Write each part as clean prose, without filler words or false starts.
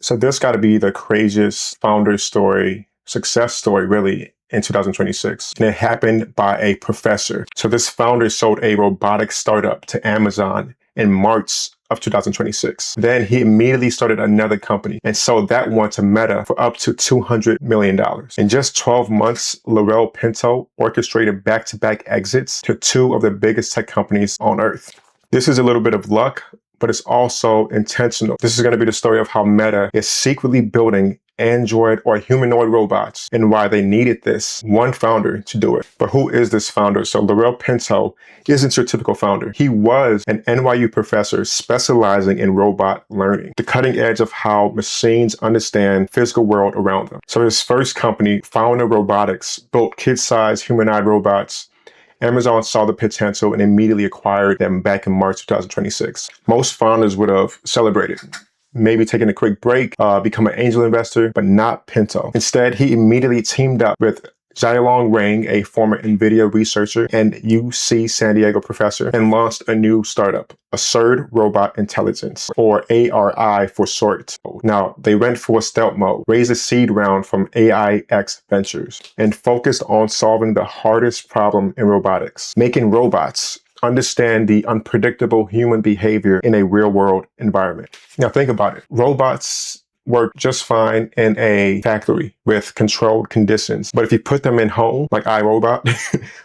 So this got to be the craziest founder story, success story, really, in 2026. And it happened by a professor. So this founder sold a robotics startup to Amazon in March of 2026. Then he immediately started another company and sold that one to Meta for up to $200 million. In just 12 months, Laurel Pinto orchestrated back-to-back exits to two of the biggest tech companies on earth. This is a little bit of luck, but it's also intentional. This is going to be the story of how Meta is secretly building android or humanoid robots and why they needed this one founder to do it. But who is this founder? So Laurel Pinto isn't your typical founder. He was an NYU professor specializing in robot learning, the cutting edge of how machines understand physical world around them. So his first company, Founder Robotics, built kid-sized humanoid robots. Amazon saw the potential and immediately acquired them back in March 2026. Most founders would have celebrated, maybe taking a quick break, become an angel investor, but not Pinto. Instead, he immediately teamed up with Jialong Wang, a former NVIDIA researcher and UC San Diego professor, and launched a new startup, Assured Robot Intelligence, or ARI for short. Now, they went for stealth mode, raised a seed round from AIX Ventures, and focused on solving the hardest problem in robotics, making robots understand the unpredictable human behavior in a real-world environment. Now, think about it. Robots work just fine in a factory with controlled conditions. But if you put them in home, like iRobot,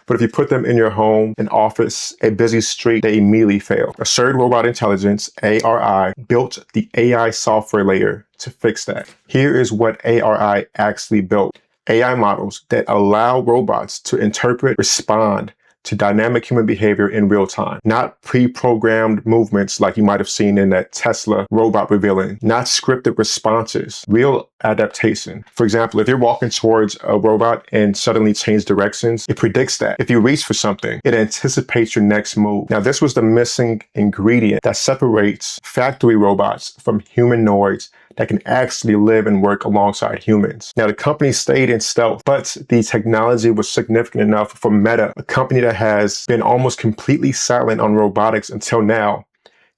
but if you put them in your home, an office, a busy street, they immediately fail. Assured Robot Intelligence, ARI, built the AI software layer to fix that. Here is what ARI actually built. AI models that allow robots to interpret, respond to dynamic human behavior in real time, not pre-programmed movements like you might have seen in that Tesla robot revealing, not scripted responses, real adaptation. For example, if you're walking towards a robot and suddenly change directions, it predicts that. If you reach for something, it anticipates your next move. Now, this was the missing ingredient that separates factory robots from humanoids that can actually live and work alongside humans. Now, the company stayed in stealth, but the technology was significant enough for Meta, a company that has been almost completely silent on robotics until now,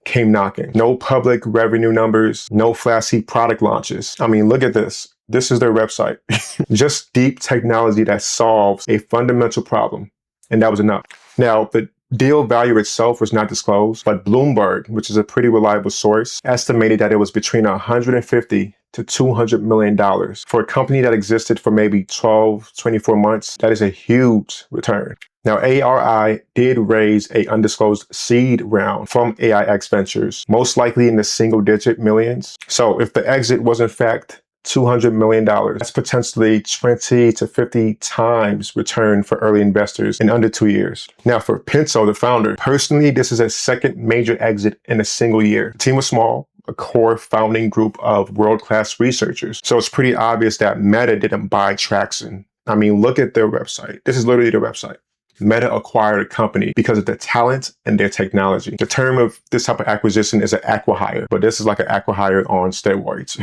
came knocking. No public revenue numbers, no flashy product launches. I mean, look at this. This is their website. Just deep technology that solves a fundamental problem. And that was enough. Now, the deal value itself was not disclosed, but Bloomberg, which is a pretty reliable source, estimated that it was between $150 to $200 million. For a company that existed for maybe 12, 24 months, that is a huge return. Now, ARI did raise a undisclosed seed round from AIX Ventures, most likely in the single-digit millions. So if the exit was in fact $200 million, that's potentially 20 to 50 times return for early investors in under 2 years. Now, for Pinto, the founder, personally, this is a second major exit in a single year. The team was small, a core founding group of world-class researchers. So it's pretty obvious that Meta didn't buy traction. I mean, look at their website. This is literally their website. Meta acquired a company because of their talent and their technology. The term of this type of acquisition is an acqui-hire, but this is like an acqui-hire on steroids.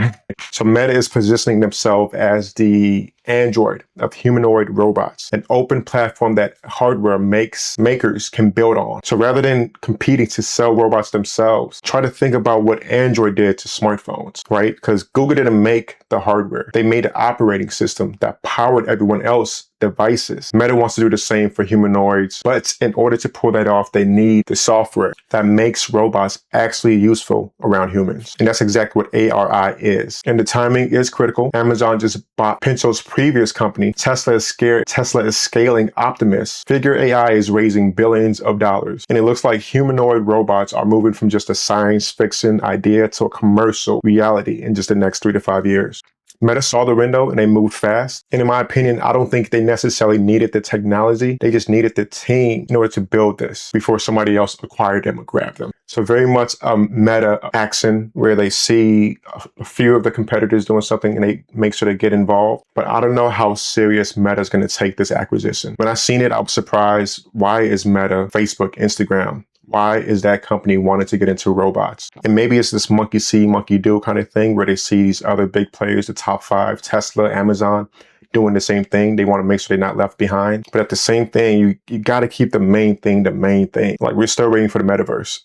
So Meta is positioning themselves as the Android of humanoid robots, an open platform that hardware makers can build on. So rather than competing to sell robots themselves, try to think about what Android did to smartphones, right? Because Google didn't make the hardware. They made an operating system that powered everyone else's devices. Meta wants to do the same for humanoids, but in order to pull that off, they need the software that makes robots actually useful around humans. And that's exactly what ARI is. And the timing is critical. Amazon just bought Pinto's previous company. Tesla is scaling Optimus. Figure AI is raising billions of dollars. And it looks like humanoid robots are moving from just a science fiction idea to a commercial reality in just the next 3 to 5 years. Meta saw the window and they moved fast. And in my opinion, I don't think they necessarily needed the technology. They just needed the team in order to build this before somebody else acquired them or grabbed them. So very much Meta action where they see a few of the competitors doing something and they make sure to get involved. But I don't know how serious Meta is going to take this acquisition. When I seen it, I was surprised. Why is Meta, Facebook, Instagram? Why is that company wanting to get into robots? And maybe it's this monkey see, monkey do kind of thing where they see these other big players, the top 5, Tesla, Amazon, doing the same thing. They want to make sure they're not left behind. But at the same thing, you got to keep the main thing the main thing. Like, we're still waiting for the metaverse.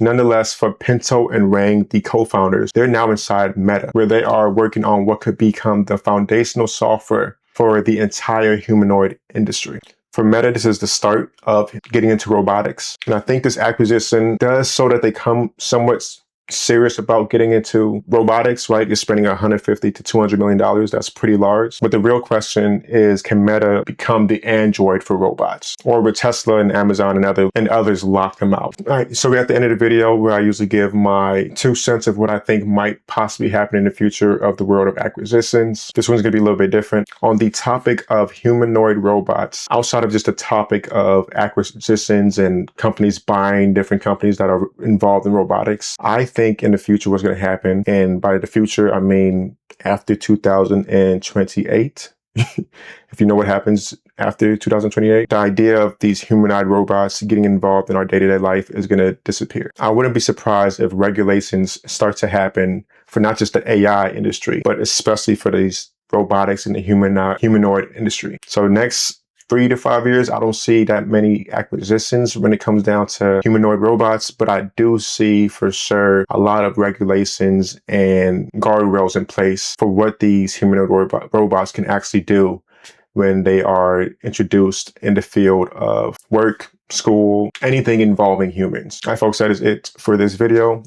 Nonetheless, for Pinto and Rang, the co-founders, they're now inside Meta, where they are working on what could become the foundational software for the entire humanoid industry. For Meta, this is the start of getting into robotics. And I think this acquisition does so that they come somewhat serious about getting into robotics, right? You're spending $150 to $200 million. That's pretty large. But the real question is, can Meta become the Android for robots? Or will Tesla and Amazon and others lock them out? All right, so we're at the end of the video where I usually give my 2 cents of what I think might possibly happen in the future of the world of acquisitions. This one's gonna be a little bit different. On the topic of humanoid robots, outside of just the topic of acquisitions and companies buying different companies that are involved in robotics, I think in the future what's going to happen, and by the future I mean after 2028. If you know what happens after 2028, the idea of these humanoid robots getting involved in our day-to-day life is going to disappear. I wouldn't be surprised if regulations start to happen for not just the AI industry, but especially for these robotics in the humanoid industry. So next 3 to 5 years, I don't see that many acquisitions when it comes down to humanoid robots, but I do see for sure a lot of regulations and guardrails in place for what these humanoid robots can actually do when they are introduced in the field of work, school, anything involving humans. All right, folks, that is it for this video.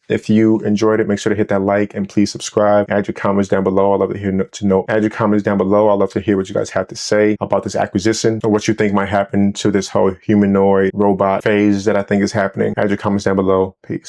If you enjoyed it, make sure to hit that like and please subscribe. Add your comments down below. I'd love to hear Add your comments down below. I'd love to hear what you guys have to say about this acquisition or what you think might happen to this whole humanoid robot phase that I think is happening. Add your comments down below. Peace.